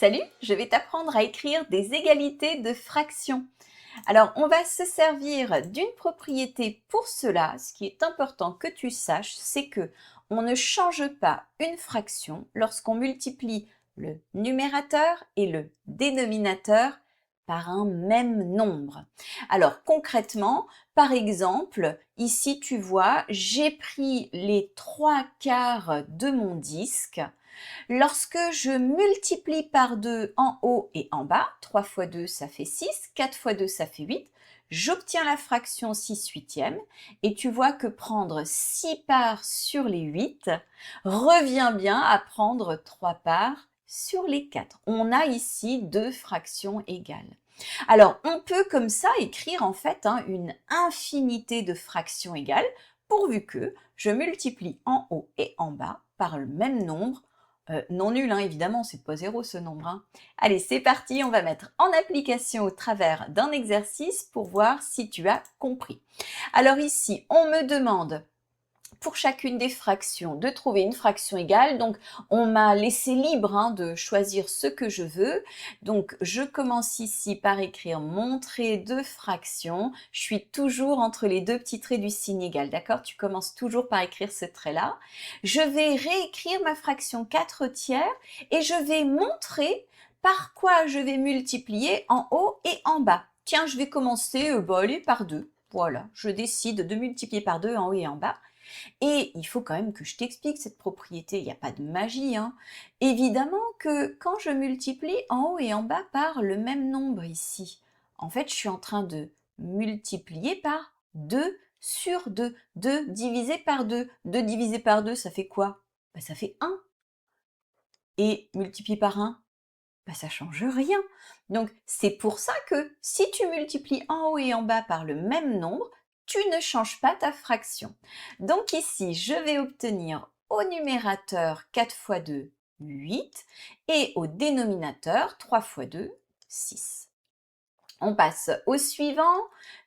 Salut, je vais t'apprendre à écrire des égalités de fractions. Alors, on va se servir d'une propriété pour cela. Ce qui est important que tu saches, c'est que on ne change pas une fraction lorsqu'on multiplie le numérateur et le dénominateur par un même nombre. Alors, concrètement, par exemple, ici, tu vois, j'ai pris les 3/4 de mon disque. Lorsque je multiplie par 2 en haut et en bas, 3 fois 2 ça fait 6, 4 fois 2 ça fait 8, j'obtiens la fraction 6 huitièmes et tu vois que prendre 6 parts sur les 8 revient bien à prendre 3 parts sur les 4. On a ici deux fractions égales. Alors, on peut comme ça écrire en fait une infinité de fractions égales pourvu que je multiplie en haut et en bas par le même nombre non nul, évidemment, c'est pas zéro ce nombre. Allez, c'est parti, on va mettre en application au travers d'un exercice pour voir si tu as compris. Alors ici, on me demande pour chacune des fractions de trouver une fraction égale. Donc, on m'a laissé libre de choisir ce que je veux. Donc, je commence ici par écrire mon trait de fraction. Je suis toujours entre les deux petits traits du signe égal, d'accord? Tu commences toujours par écrire ce trait-là. Je vais réécrire ma fraction 4/3 et je vais montrer par quoi je vais multiplier en haut et en bas. Tiens, je vais commencer allez, par 2. Voilà, je décide de multiplier par 2 en haut et en bas. Et il faut quand même que je t'explique cette propriété, il n'y a pas de magie. Évidemment que quand je multiplie en haut et en bas par le même nombre ici, en fait, je suis en train de multiplier par 2 sur 2. 2 divisé par 2. 2 divisé par 2, ça fait quoi? Ça fait 1. Et multiplié par 1, ça change rien. Donc, c'est pour ça que si tu multiplies en haut et en bas par le même nombre, tu ne changes pas ta fraction. Donc ici, je vais obtenir au numérateur 4 fois 2, 8, et au dénominateur 3 fois 2, 6. On passe au suivant.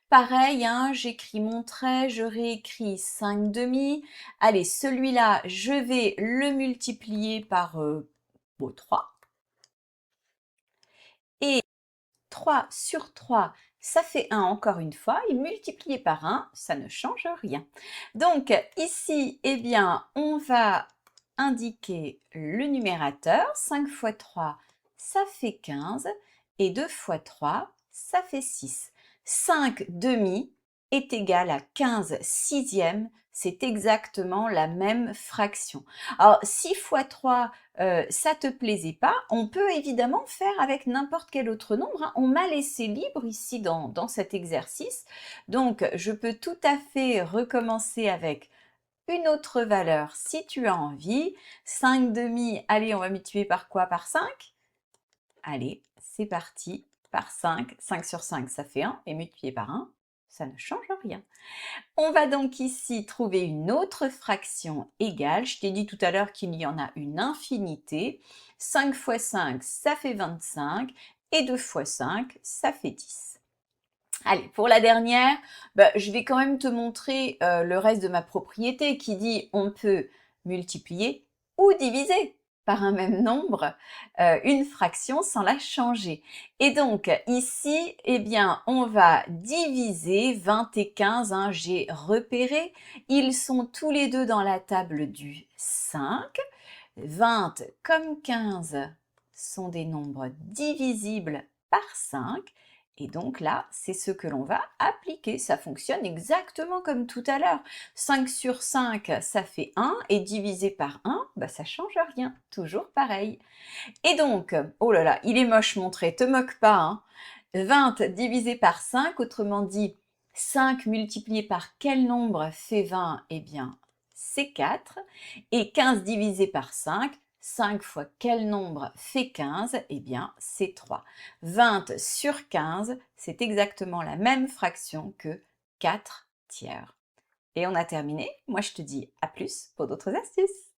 Pareil, j'écris mon trait, je réécris 5 demi. Allez, celui-là, je vais le multiplier par 3. Et 3 sur 3, ça fait 1 encore une fois, et multiplié par 1, ça ne change rien. Donc ici, eh bien, on va indiquer le numérateur. 5 fois 3, ça fait 15, et 2 fois 3, ça fait 6. 5 demi est égal à 15 sixièmes, c'est exactement la même fraction. Alors, 6 fois 3, ça te plaisait pas, on peut évidemment faire avec n'importe quel autre nombre. On m'a laissé libre ici dans cet exercice. Donc, je peux tout à fait recommencer avec une autre valeur si tu as envie. 5 demi, allez, on va multiplier par quoi? Par 5? Allez, c'est parti, par 5. 5 sur 5, ça fait 1, et multiplié par 1, ça ne change rien. On va donc ici trouver une autre fraction égale. Je t'ai dit tout à l'heure qu'il y en a une infinité. 5 fois 5, ça fait 25. Et 2 fois 5, ça fait 10. Allez, pour la dernière, je vais quand même te montrer le reste de ma propriété qui dit on peut multiplier ou diviser par un même nombre une fraction sans la changer. Et donc ici, eh bien, on va diviser 20 et 15, j'ai repéré. Ils sont tous les deux dans la table du 5. 20 comme 15 sont des nombres divisibles par 5. Et donc là, c'est ce que l'on va appliquer. Ça fonctionne exactement comme tout à l'heure. 5 sur 5, ça fait 1, et divisé par 1, ça change rien. Toujours pareil. Et donc, oh là là, il est moche mon trait, te moque pas. 20 divisé par 5, autrement dit, 5 multiplié par quel nombre fait 20? Eh bien, c'est 4. Et 15 divisé par 5, 5 fois quel nombre fait 15? Eh bien, c'est 3. 20 sur 15, c'est exactement la même fraction que 4 tiers. Et on a terminé. Moi, je te dis à plus pour d'autres astuces.